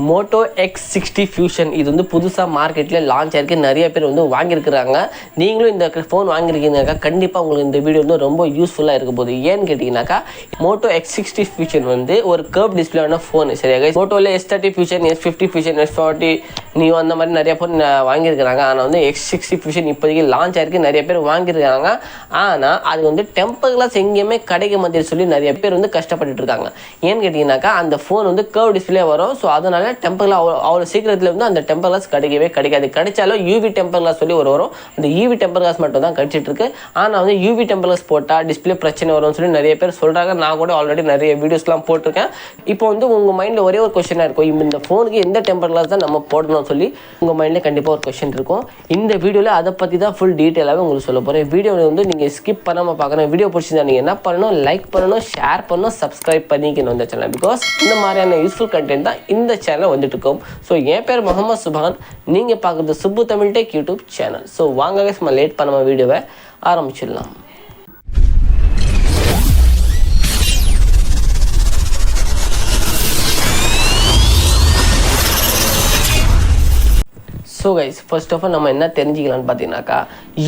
Moto X60 Fusion இது வந்து புதுசா மார்க்கெட்ல லான்ச் ஆயிருக்கு. நிறைய பேர் வந்து வாங்கியிருக்காங்க. நீங்களும் இந்த ஃபோன் வாங்கியிருக்கீங்கனாக்கா கண்டிப்பா உங்களுக்கு இந்த வீடியோ வந்து ரொம்ப யூஸ்ஃபுல்லா இருக்க போகுது. ஏன்னு கேட்டீங்கன்னாக்கா Moto X60 Fusion வந்து ஒரு கர்வ் டிஸ்ப்ளேவான ஃபோன். சரியா guys, Motoல S30 Fusion, S50 Fusion, S40 new அந்த மாதிரி நிறைய ஃபோன் வாங்கியிருக்காங்க. ஆனால் வந்து X60 Fusion இப்போதைக்கு லான்ச் ஆயிருக்கு. நிறைய பேர் வாங்கியிருக்காங்க. ஆனால் அது வந்து டெம்பர் கிளாஸ் எங்கேயுமே கிடைக்க மாட்டேன்னு சொல்லி நிறைய பேர் வந்து கஷ்டப்பட்டுட்டு இருக்காங்க. ஏன்னு கேட்டீங்கன்னாக்கா அந்த ஃபோன் வந்து கர்வ் டிஸ்ப்ளே வரும். ஸோ அதனால டெம்பர் கிளாஸ் அவ்வளோ சீக்கிரத்தில் வந்து அந்த டெம்பர் கிளாஸ் கிடைக்காது. கிடைச்சாலும் யூவி டெம்பர் கிளாஸ் சொல்லி வரும். அந்த யூவி டெம்பர் கிளாஸ் மட்டும் தான் கிடைச்சிட்டு இருக்கு. ஆனால் வந்து யூவி டெம்பர் கிளாஸ் போட்டால் டிஸ்பிளே பிரச்சனை வரும்னு சொல்லி நிறைய பேர் சொல்கிறாங்க. நான் கூட ஆல்ரெடி நிறைய வீடியோஸ்லாம் போட்டிருக்கேன். இப்போ வந்து உங்கள் மைண்டில் ஒரே ஒரு கொஸ்டினாக இருக்கும், இந்த ஃபோனுக்கு எந்த டெம்பர் கிளாஸ் தான் நம்ம போடணும்னு சொல்லி உங்கள் மைண்டில் கண்டிப்பாக ஒரு கொஸ்டின் இருக்கும். இந்த வீடியோவில் அதை பற்றி தான் ஃபுல் டீட்டெயிலாகவே உங்களுக்கு சொல்ல போகிறேன். வீடியோவில் வந்து நீங்கள் ஸ்கிப் பண்ணாமல் பார்க்கணும். வீடியோ பிடிச்சிருந்தா நீங்கள் என்ன பண்ணணும், லைக் பண்ணணும், ஷேர் பண்ணணும், சப்ஸ்கிரைப் பண்ணிக்கணும் இந்த சேனல். பிகாஸ் இந்த மாதிரியான யூஸ்ஃபுல் கண்டென்ட் தான் இந்த சேனல் வந்துட்டு இருக்கும். ஸோ என் பேர் முகமது சுபான், நீங்கள் பார்க்குறது Subbu Tamil tech YouTube channel. So வாங்க நம்ம லேட் பண்ணாமல் வீடியோவை ஆரம்பிச்சிடலாம். So guys, first of all நம்ம என்ன தெரிஞ்சிக்கலாம்னு பார்த்தீங்கன்னாக்கா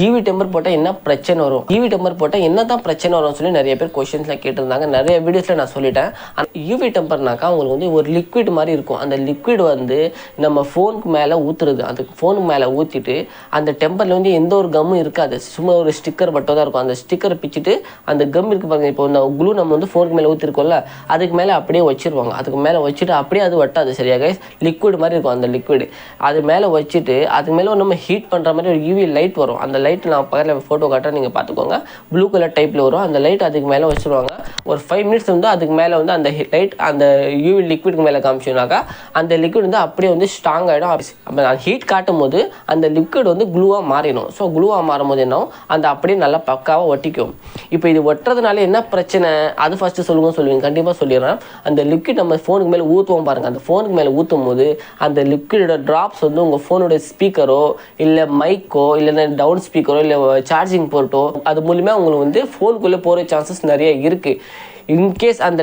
ஈவி டெம்பர் போட்டால் என்ன பிரச்சனை வரும், ஈவி டெம்பர் போட்டால் என்ன தான் பிரச்சனை வரும்னு சொல்லி நிறைய பேர் கொஸ்டின்ஸ்லாம் கேட்டிருந்தாங்க. நிறைய வீடியோஸில் நான் சொல்லிட்டேன். ஆனால் ஈவி டெம்பர்னாக்கா உங்களுக்கு வந்து ஒரு லிக்விட் மாதிரி இருக்கும். அந்த லிக்விட் வந்து நம்ம ஃபோனுக்கு மேலே ஊற்றுறது. அந்த ஃபோனுக்கு மேலே ஊற்றிட்டு அந்த டெம்பரில் வந்து எந்த ஒரு கம்மும் இருக்காது. சும்மா ஒரு ஸ்டிக்கர் மட்டும் தான் இருக்கும். அந்த ஸ்டிக்கரை பிச்சுட்டு அந்த கம் இருக்குது பாருங்க, இப்போ இந்த க்ளூ நம்ம வந்து ஃபோனுக்கு மேலே ஊற்றிருக்கோம்ல, அதுக்கு மேலே அப்படியே வச்சிருவாங்க. அதுக்கு மேலே வச்சுட்டு அப்படியே அது வட்டாது. சரியா கைஸ், லிக்விட் மாதிரி இருக்கும். அந்த லிக்விட் அது மேலே வச்சுட்டு அதுக்கு மேலே நம்ம ஹீட் பண்ணுற மாதிரி ஒரு யூவி லைட் வரும். அந்த லைட் நான் பக்கத்தில் ஃபோட்டோ காட்டுறேன், நீங்கள் பார்த்துக்கோங்க. ப்ளூ கலர் டைப்பில் வரும். அந்த லைட் அதுக்கு மேலே வச்சுருவாங்க. ஒரு 5 மினிட்ஸ் வந்து அதுக்கு மேலே வந்து அந்த லைட் அந்த யூவி லிக்விடுக்கு மேலே காமிச்சோம்னாக்கா அந்த லிக்விட் வந்து அப்படியே வந்து ஸ்ட்ராங் ஆகிடும். அப்போ அந்த ஹீட் காட்டும் போது அந்த லிக்விட் வந்து க்ளூவாக மாறிடும். ஸோ க்ளூவாக மாறும்போது என்ன அந்த அப்படியே நல்லா பக்காவாக ஒட்டிக்கும். இப்போ இது ஒட்டுறதுனால என்ன பிரச்சனை, அது ஃபஸ்ட்டு சொல்லுவீங்க. கண்டிப்பாக சொல்லிடுறேன். அந்த லிக்விட் நம்ம ஃபோனுக்கு மேலே ஊற்றுவோம் பாருங்கள். அந்த ஃபோனுக்கு மேலே ஊற்றும் போது அந்த லிக்விடோட ட்ராப்ஸ் வந்து உங்கள் ஃபோனோட ஸ்பீக்கரோ இல்லை மைக்கோ இல்லை டவுன் ஸ்பீக்கரோ இல்லை சார்ஜிங் போர்ட்டோ அது மூலிமா உங்களுக்கு வந்து ஃபோனுக்குள்ளே போகிற சான்சஸ் நிறைய இருக்குது. இன்கேஸ் அந்த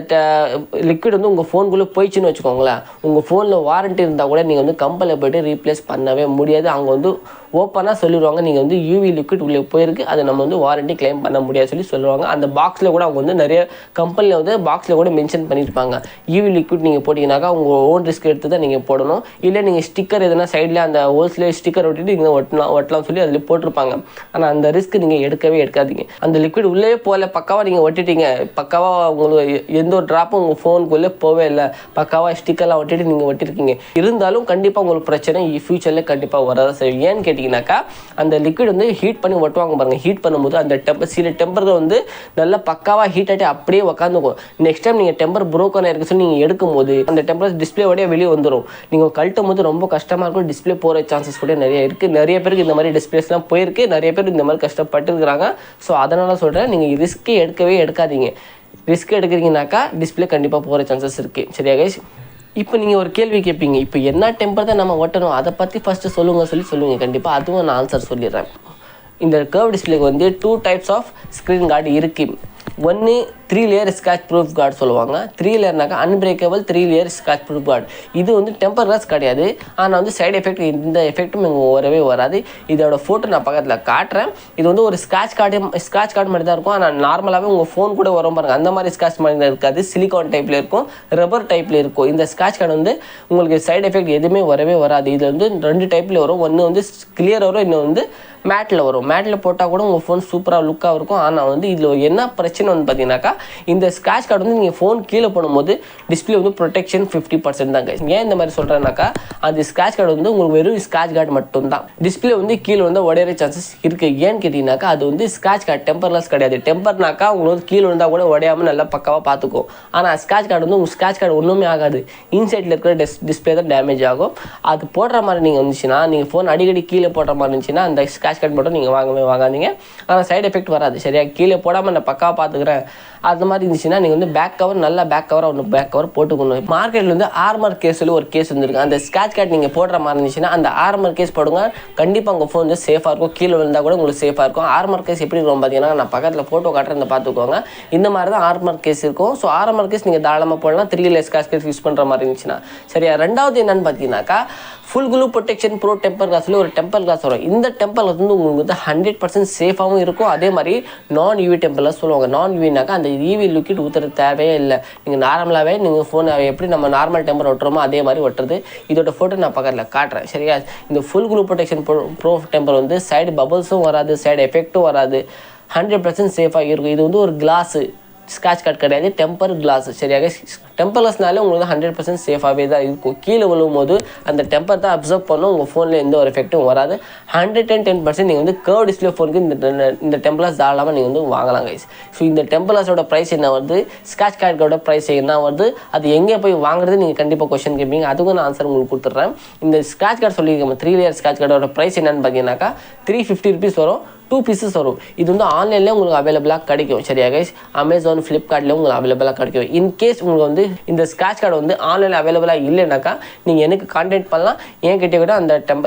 லிக்விட் வந்து உங்கள் ஃபோனுக்குள்ளே போயிடுச்சுன்னு வச்சுக்கோங்களேன், உங்கள் ஃபோனில் வாரண்ட்டி இருந்தால் கூட நீங்கள் வந்து கம்பெனியில் போய்ட்டு ரீப்ளேஸ் பண்ணவே முடியாது. அவங்க வந்து ஓப்பனாக சொல்லிடுவாங்க, நீங்கள் வந்து யூவி லிக்விட் உள்ளே போயிருக்கு, அதை நம்ம வந்து வாரண்ட்டி கிளைம் பண்ண முடியாது சொல்லுவாங்க. அந்த பாக்ஸில் கூட அவங்க வந்து நிறைய கம்பெனியில் வந்து பாக்ஸில் கூட மென்ஷன் பண்ணியிருப்பாங்க, யூவி லிக்விட் நீங்கள் போட்டிங்கனாக்கா உங்கள் ஓன் ரிஸ்க் எடுத்து தான் நீங்கள் போடணும். இல்லை நீங்கள் ஸ்டிக்கர் எதுனா சைடில் அந்த ஹோல்ஸ்லேயே ஸ்டிக்கர் ஒட்டிட்டு நீங்கள் ஒட்டலாம் சொல்லி அதில் போட்டிருப்பாங்க. ஆனால் அந்த ரிஸ்க் நீங்கள் எடுக்காதீங்க. அந்த லிக்விட் உள்ளே போகல, பக்காவாக நீங்கள் ஒட்டிட்டீங்க, பக்காவாக உங்களுக்கு எந்த ஒரு ட்ராப்பும் உங்கள் ஃபோனுக்குள்ளே போவே இல்லை, பக்காவாக ஸ்டிக்கர்லாம் ஒட்டிட்டு நீங்கள் ஒட்டிருக்கீங்க, இருந்தாலும் கண்டிப்பாக உங்களுக்கு பிரச்சனை ஃபியூச்சரில் கண்டிப்பாக வராத செய்யும். ஏன்னு கேட்டிங்கனாக்கா அந்த லிக்விட் வந்து ஹீட் பண்ணி ஒட்டுவாங்க பாருங்கள். ஹீட் பண்ணும்போது அந்த சில டெம்பர் வந்து நல்லா பக்காவாக ஹீட் ஆகிட்டு அப்படியே உட்காந்துக்கும். நெக்ஸ்ட் டைம் நீங்கள் டெம்பர் புரோக்கன் இருக்கு சொல்லி நீங்கள் எடுக்கும்போது அந்த டெம்பர் டிஸ்பிளேவோடய வெளியே வந்துடும். நீங்கள் கழட்டும் போது ரொம்ப கஷ்டமாக இருக்கும். டிஸ்பிளே போகிற சான்சஸ் கூட நிறைய இருக்குது. நிறைய பேருக்கு இந்த மாதிரி டிஸ்பிளேஸ்லாம் போயிருக்கு. நிறைய பேர் இந்த மாதிரி கஷ்டப்பட்டுருக்குறாங்க. ஸோ அதனால் சொல்கிறேன், நீங்கள் ரிஸ்க்கே எடுக்காதீங்க. ரிஸ்க் எடுக்கிறீங்கனாக்கா டிஸ்பிளே கண்டிப்பாக போகிற சான்சஸ் இருக்குது. சரியா கைஸ், இப்போ நீங்கள் ஒரு கேள்வி கேட்பீங்க, இப்போ என்ன டெம்பர் தான் நம்ம ஓட்டணும், அதை பற்றி ஃபஸ்ட்டு சொல்லுங்கள். கண்டிப்பாக அதுவும் நான் ஆன்சர் சொல்லிடுறேன். இந்த கர்வ் டிஸ்பிளேக்கு வந்து 2 டைப்ஸ் ஆஃப் ஸ்க்ரீன் கார்டு இருக்குது. ஒன்று 3 லேயர் ஸ்க்ராட்ச் ப்ரூஃப் கார்டு சொல்லுவாங்க. 3 லேயர்னாக்கா unbreakable 3 layer scratch proof card. இது வந்து டெம்பர் கிளாஸ் கிடையாது. ஆனால் வந்து சைடு எஃபெக்ட் இந்த எஃபெக்ட்டும் இங்கே வரவே வராது. இதோட ஃபோட்டோ நான் பக்கத்தில் காட்டுறேன். இது வந்து ஒரு ஸ்க்ராட்ச் கார்டு மாதிரி தான் இருக்கும். ஆனால் நார்மலாகவே உங்கள் ஃபோன் கூட வரும் பாருங்கள், அந்த மாதிரி ஸ்க்ராட்ச் மாதிரி தான் இருக்காது. சிலிகான் டைப்பில் இருக்கும், ரப்பர் டைப்பில் இருக்கும். இந்த ஸ்க்ராட்ச் கார்டு வந்து உங்களுக்கு சைடு எஃபெக்ட் எதுவுமே வரவே வராது. இதில் வந்து 2 டைப்பில் வரும். ஒன்று வந்து கிளியர் வரும், இன்னும் வந்து மேட்டில் வரும். மேட்டில் போட்டால் கூட உங்கள் ஃபோன் சூப்பராக லுக்காக இருக்கும். ஆனால் வந்து இதில் என்ன பிரச்சனை வந்து பார்த்தீங்கன்னாக்கா இந்த ஸ்க்ராட்ச் கார்டு வந்து நீங்கள் ஃபோன் கீழே போடும்போது டிஸ்பிளே வந்து ப்ரொடெக்ஷன் 50% தான் கைஸ். ஏன் இந்த மாதிரி சொல்கிறேன்னாக்கா அந்த ஸ்க்ராட்ச் கார்டு வந்து உங்களுக்கு வெறும் ஸ்க்ராட்ச் கார்டு மட்டும்தான். டிஸ்பிளே வந்து கீழே வந்து உடையிற சான்சஸ் இருக்குது. ஏன்னு கேட்டிங்கனாக்கா அது வந்து ஸ்க்ராட்ச் கார்டு டெம்பர்லெஸ் கிடையாது. டெம்பர்னாக்கா உங்களுக்கு வந்து கீழே இருந்தால் கூட உடையாமல் நல்லா பக்காவாக பார்த்துக்கும். ஆனால் ஸ்க்ராட்ச் கார்டு வந்து உங்கள் ஸ்க்ராட்ச் கார்டு ஒன்றுமே ஆகாது. இன்சைட்டில் இருக்கிற டிஸ்பிளே தான் டேமேஜ் ஆகும். அது போடுற மாதிரி நீங்கள் வந்துச்சுன்னா, நீங்கள் ஃபோன் அடிக்கடி கீழே போடுற மாதிரி இருந்துச்சுன்னா அந்த ஸ்க்ராட்ச் கார்டு மட்டும் நீங்கள் வாங்காதீங்க. ஆனால் சைடு எஃபெக்ட் வராது. சரியா, கீழே போடாமல் நான் பக்காவாக பார்த்துக்கிறேன் அந்த மாதிரி இருந்துச்சுன்னா நீங்கள் வந்து பேக் கவர் நல்லா பேக் கவர் போட்டுக்கணும். மார்க்கெட்டில் வந்து ஆர்மர் கேஸ் சொல்லி ஒரு கேஸ் வந்துருக்கு. அந்த ஸ்க்ராட்ச் கார்டு நீங்கள் போடுற மாதிரி இருந்துச்சுன்னா அந்த ஆர்மர் கேஸ் போடுங்க. கண்டிப்பாக உங்கள் ஃபோன் வந்து சேஃபாக இருக்கும். கீழே விழுந்தால் கூட உங்களுக்கு சேஃபாக இருக்கும். ஆர்மர் கேஸ் எப்படி இருக்கும் பார்த்தீங்கன்னா, நான் பக்கத்தில் ஃபோட்டோ காட்டுறேன், பார்த்துக்கோங்க. இந்த மாதிரி தான் ஆர்மர் கேஸ் இருக்கும். ஸோ ஆர்மர் கேஸ் நீங்கள் தாராளமாக போடலாம் 3 லேயர் ஸ்க்ராட்ச் கேஸ் யூஸ் பண்ணுற மாதிரி இருந்துச்சுன்னா. சரியா? ரெண்டாவது என்னன்னு பார்த்தீங்கன்னாக்கா, full glue protection pro temper glass சொல்லி ஒரு டெம்பர் கிளாஸ் வரும். இந்த டெம்பர் கிளாஸ் வந்து உங்களுக்கு வந்து 100% சேஃபாகவும் இருக்கும். அதே மாதிரி நான் யூவி டெம்பர் கிளாஸ் சொல்லுவாங்க. நான் யூவினாக்கா அந்த யூவி லிக்விட் ஊற்றுறது தேவையே இல்லை. நீங்கள் நார்மலாகவே நீங்கள் ஃபோன் எப்படி நம்ம நார்மல் டெம்பர் ஒட்டுறோமோ அதே மாதிரி ஒட்டுறது. இதோட ஃபோட்டோ நான் பக்கத்தில் காட்டுறேன். சரியா? இந்த full glue protection pro temper வந்து சைடு பபுள்ஸும் வராது, சைடு எஃபெக்ட்டும் வராது, 100% சேஃபாக இருக்கும். இது வந்து ஒரு கிளாஸு, ஸ்க்ராட்ச் கார்டு கிடையாது, டெம்பர் கிளாஸ். சரியாக? டெம்பர் கிளாஸ்னாலே உங்களுக்கு 100% சேஃபாகவே தான் இருக்கும். கீழே விழும்போது அந்த டெம்பர் தான் அப்சர்வ் பண்ணும். உங்கள் ஃபோனில் எந்த ஒரு எஃபெக்ட்டும் வராது. 110% நீங்கள் வந்து கர்வ் டிஸ்பிளே ஃபோனுக்கு இந்த டெம்பர் கிளாஸ் தாராளமாக நீங்கள் வந்து வாங்கலாம் கைஸ். ஸோ இந்த டெம்பர் கிளாஸோட ப்ரைஸ் என்ன வருது, ஸ்க்ராட்ச் கார்டோட ப்ரைஸ் என்ன வருது, அது எங்கே போய் வாங்குறது நீங்கள் கண்டிப்பாக கொஸ்டின் கேட்பீங்க. அதுக்கும் நான் ஆன்சர் உங்களுக்கு கொடுத்துட்றேன். இந்த ஸ்க்ராட்ச் கார்டு சொல்லியிருக்கேன் 3 லேயர் ஸ்க்ராட்ச் கார்டோட ப்ரைஸ் என்னன்னு பார்த்தீங்கன்னாக்கா 350 rupees வரும். 2 pieces வரும். இது வந்து ஆன்லைன்லேயே உங்களுக்கு அவைலபிளாக கிடைக்கும். சரியா கைஸ்? அமேசான், ஃப்ளிப்கார்ட்லேயே உங்களுக்கு அவைலபிளாக கிடைக்கும். இன்கேஸ் உங்களுக்கு வந்து இந்த ஸ்க்ராட்ச் கார்டு வந்து ஆன்லைனில் அவைலபிளாக இல்லைனாக்கா நீங்கள் எனக்கு கான்டாக்ட் பண்ணலாம். என்கிட்ட கூட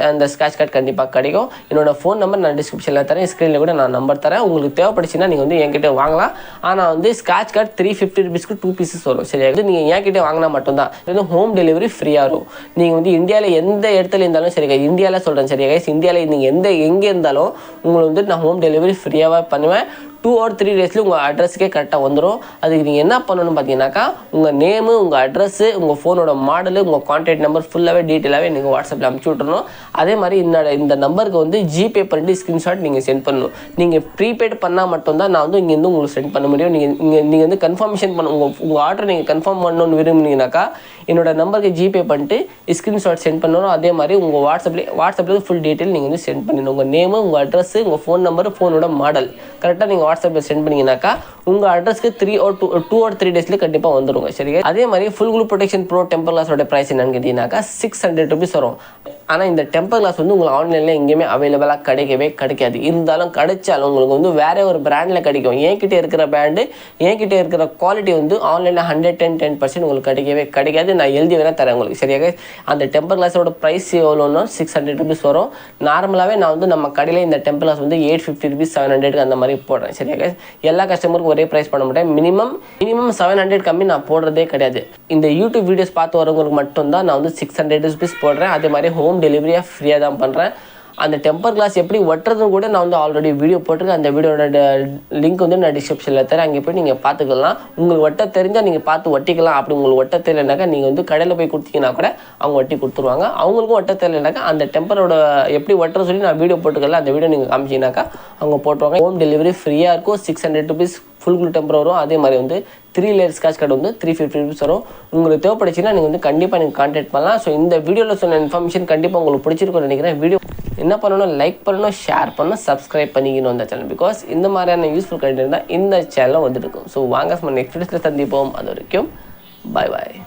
அந்த ஸ்க்ராட்ச் கார்டு கண்டிப்பாக கிடைக்கும். என்னோட ஃபோன் நம்பர் நான் டிஸ்கிரிப்ஷனில் தரேன், ஸ்க்ரீனில் கூட நான் நம்பர் தரேன். உங்களுக்கு தேவைப்படுச்சுன்னா நீங்கள் வந்து என்கிட்ட வாங்கலாம். ஆனால் வந்து ஸ்க்ராட்ச் கார்டு 350 rupeesக்கு 2 pieces வரும். சரியா? இது நீங்கள் என்கிட்ட வாங்கினா மட்டும்தான். இது வந்து ஹோம் டெலிவரி ஃப்ரீயாக இருக்கும். நீங்கள் வந்து இந்தியாவில் எந்த இடத்துல இருந்தாலும் சரி கைஸ், இந்தியாவில் சொல்கிறேன். சரியா கைஸ்? இந்தியாவில் நீங்கள் எங்கே இருந்தாலும் உங்களுக்கு வந்து நான் ஹோம் டெலிவரி ஃப்ரீயாக பண்ணுவேன். 2 or 3 டேஸில் உங்கள் அட்ரஸுக்கே கரெக்டாக வந்துடும். அதுக்கு நீங்கள் என்ன பண்ணணும்னு பார்த்தீங்கன்னாக்கா, உங்கள் நேமு, உங்கள் அட்ரஸ்ஸு, உங்கள் ஃபோனோட மாடலு, உங்கள் கான்டாக்ட் நம்பர் ஃபுல்லாகவே டீட்டெயிலாகவே நீங்கள் வாட்ஸ்அப்பில் அனுப்பிச்சி விட்றணும். அதே மாதிரி இந்த நம்பருக்கு வந்து ஜிபே பண்ணிட்டு ஸ்க்ரீன்ஷாட் நீங்கள் சென்ட் பண்ணணும். நீங்கள் ப்ரீபெய்ட் பண்ணால் மட்டும்தான் நான் வந்து இங்கேருந்து உங்களுக்கு சென்ட் பண்ண முடியும். நீங்கள் வந்து கன்ஃபர்மேஷன் பண்ண உங்கள் ஆர்டர் நீங்கள் கன்ஃபார்ம் பண்ணணும்னு விரும்புனீங்கன்னாக்கா என்னோட நம்பருக்கு ஜிபே பண்ணிட்டு ஸ்க்ரீன்ஷாட் சென்ட் பண்ணணும். அதே மாதிரி உங்கள் வாட்ஸ்அப்பில் ஃபுல் டீட்டெயில் நீங்கள் வந்து சென்ட் பண்ணிடணும். உங்கள் நேமு, உங்கள் அட்ரஸ்ஸு, உங்கள் ஃபோன் நம்பர், ஃபோனோட மாடல் கரெக்டாக நீங்கள் வாட்ஸ்அப்பில் சென்ட் பண்ணிங்கனாக்கா உங்கள் அட்ரஸ்க்கு 2 or 3 டேஸ்லேயே கண்டிப்பாக வந்துடுங்க. சரிங்க? அதே மாதிரி full glue protection pro temper கிளாஸோட ப்ரைஸ் என்னன்னு கேட்டிங்கனாக்கா 600 rupees வரும். ஆனால் இந்த டெம்பர் கிளாஸ் வந்து உங்களுக்கு ஆன்லைனில் எங்கேயுமே அவைலபிளாக கிடைக்காது. இருந்தாலும் கிடைச்சாலும் உங்களுக்கு வந்து வேறு ஒரு பிராண்டில் கிடைக்கும். என்கிட்ட இருக்கிற பிராண்டு, என்கிட்ட இருக்கிற குவாலிட்டி வந்து ஆன்லைனில் 110% உங்களுக்கு கிடைக்காது. நான் எழுதி வேணால் தரேன் உங்களுக்கு. சரியாக? அந்த டெம்பர் கிளாஸோட ப்ரைஸ் எவ்வளோன்னா 600 rupees வரும். நார்மலாகவே நான் வந்து நம்ம கடையில் இந்த டெம்பர் கிளாஸ் வந்து 850 rupees 700 அந்த மாதிரி போடுறேன். சரியாக? எல்லா கஸ்டமருக்கும் ஒரே ப்ரைஸ் பண்ண மாட்டேன். மினிமம் 700 கம்மி நான் போடுறதே கிடையாது. இந்த யூடியூப் வீடியோஸ் பார்த்து வரவங்களுக்கு மட்டும்தான் நான் வந்து 600 rupees போடுறேன். அதே மாதிரி ஹோம் டெலிவரியாக ஃப்ரீயாக தான் பண்ணுறேன். அந்த டெம்பர் கிளாஸ் எப்படி ஒட்டுறதுன்னு கூட நான் வந்து ஆல்ரெடி வீடியோ போட்டிருக்கேன். அந்த வீடியோட லிங்க் வந்து நான் டிஸ்கிரிப்ஷனில் தரேன். அங்கே போய் நீங்கள் பார்த்துக்கலாம். உங்களுக்கு ஒட்ட தெரிஞ்சால் நீங்கள் பார்த்து ஒட்டிக்கலாம். அப்படி உங்களுக்கு ஒட்ட தெரியலனாக்கா நீங்கள் வந்து கடையில் போய் கொடுத்தீங்கன்னா கூட அவங்க ஒட்டி கொடுத்துருவாங்க. அவங்களுக்கும் ஒட்ட தெரியலனாக்கா அந்த டெம்பரோட எப்படி ஒட்டுற சொல்லி நான் வீடியோ போட்டுக்கலாம். அந்த வீடியோ நீங்கள் காமிச்சிங்கனாக்கா அவங்க போட்டுருவாங்க. ஹோம் டெலிவரி ஃப்ரீயாக இருக்கும். 600 rupees ஃபுல் க்ளூ டெம்பர் வரும். அதே மாதிரி வந்து 3 லேயர் ஸ்க்ராட்ச் கார்டு வந்து 350 rupees வரும். உங்களுக்கு தேவைப்படுச்சுன்னா நீங்கள் வந்து கண்டிப்பாக நீங்கள் கான்டாக்ட் பண்ணலாம். ஸோ இந்த வீடியோவில் சொன்ன இன்ஃபர்மேஷன் கண்டிப்பாக உங்களுக்கு பிடிச்சிருக்கும்னு நினைக்கிறேன். வீடியோ என்ன பண்ணணும், லைக் பண்ணணும், ஷேர் பண்ணணும், சப்ஸ்கிரைப் பண்ணிக்கணும் அந்த சேனல். பிகாஸ் இந்த மாதிரியான யூஸ்ஃபுல் கண்டென்ட் தான் இந்த சேனலில் வந்துட்டு இருக்கும். ஸோ வாங்க நெக்ஸ்ட் வீடியோஸில் சந்திப்போம். அது வரைக்கும் பாய்.